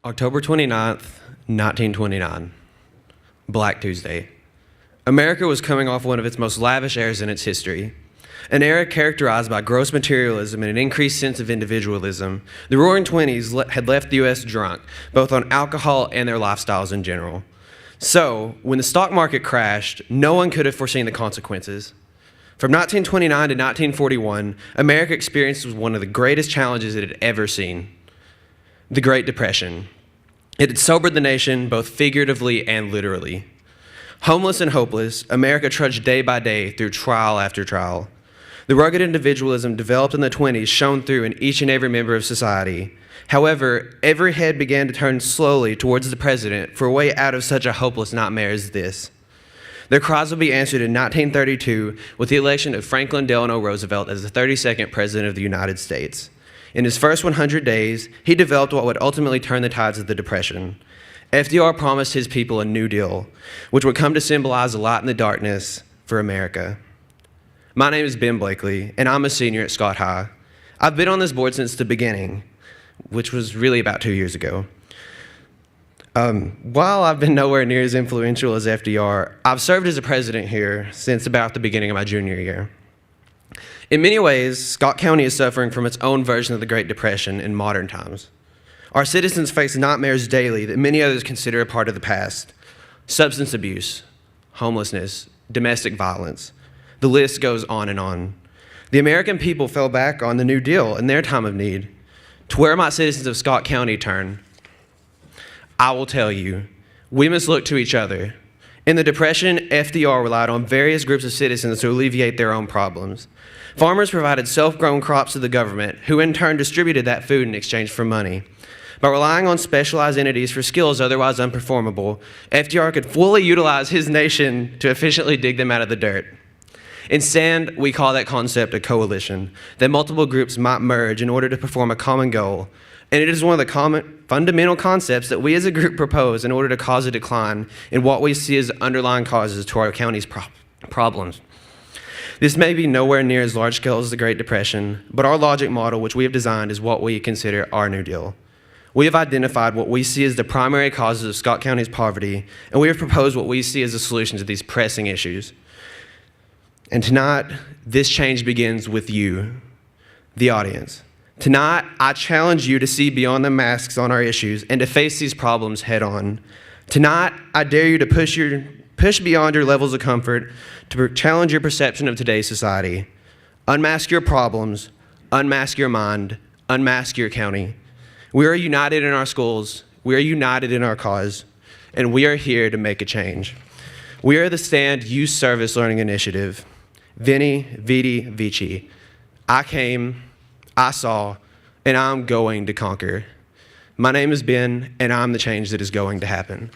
October 29th, 1929, Black Tuesday. America was coming off one of its most lavish eras in its history. An era characterized by gross materialism and an increased sense of individualism. The Roaring Twenties had left the U.S. drunk, both on alcohol and their lifestyles in general. So, when the stock market crashed, no one could have foreseen the consequences. From 1929 to 1941, America experienced one of the greatest challenges it had ever seen: the Great Depression. It had sobered the nation both figuratively and literally. Homeless and hopeless, America trudged day by day through trial after trial. The rugged individualism developed in the 20s shone through in each and every member of society. However, every head began to turn slowly towards the president for a way out of such a hopeless nightmare as this. Their cries would be answered in 1932 with the election of Franklin Delano Roosevelt as the 32nd President of the United States. In his first 100 days, he developed what would ultimately turn the tides of the Depression. FDR promised his people a New Deal, which would come to symbolize a light in the darkness for America. My name is Ben Blakely, and I'm a senior at Scott High. I've been on this board since the beginning, which was really about 2 years ago. While I've been nowhere near as influential as FDR, I've served as a president here since about the beginning of my junior year. In many ways, Scott County is suffering from its own version of the Great Depression in modern times. Our citizens face nightmares daily that many others consider a part of the past: substance abuse, homelessness, domestic violence. The list goes on and on. The American people fell back on the New Deal in their time of need. To where might citizens of Scott County turn? I will tell you, we must look to each other. In the Depression, FDR relied on various groups of citizens to alleviate their own problems. Farmers provided self-grown crops to the government, who in turn distributed that food in exchange for money. By relying on specialized entities for skills otherwise unperformable, FDR could fully utilize his nation to efficiently dig them out of the dirt. Instead, we call that concept a coalition, that multiple groups might merge in order to perform a common goal. And it is one of the fundamental concepts that we as a group propose in order to cause a decline in what we see as underlying causes to our county's problems. This may be nowhere near as large scale as the Great Depression, but our logic model, which we have designed, is what we consider our New Deal. We have identified what we see as the primary causes of Scott County's poverty, and we have proposed what we see as a solution to these pressing issues. And tonight, this change begins with you, the audience. Tonight, I challenge you to see beyond the masks on our issues and to face these problems head on. Tonight, I dare you to push beyond your levels of comfort, to challenge your perception of today's society. Unmask your problems, unmask your mind, unmask your county. We are united in our schools, we are united in our cause, and we are here to make a change. We are the Stand Youth Service Learning Initiative. Veni, Vidi, Vici. I came, I saw, and I'm going to conquer. My name is Ben, and I'm the change that is going to happen.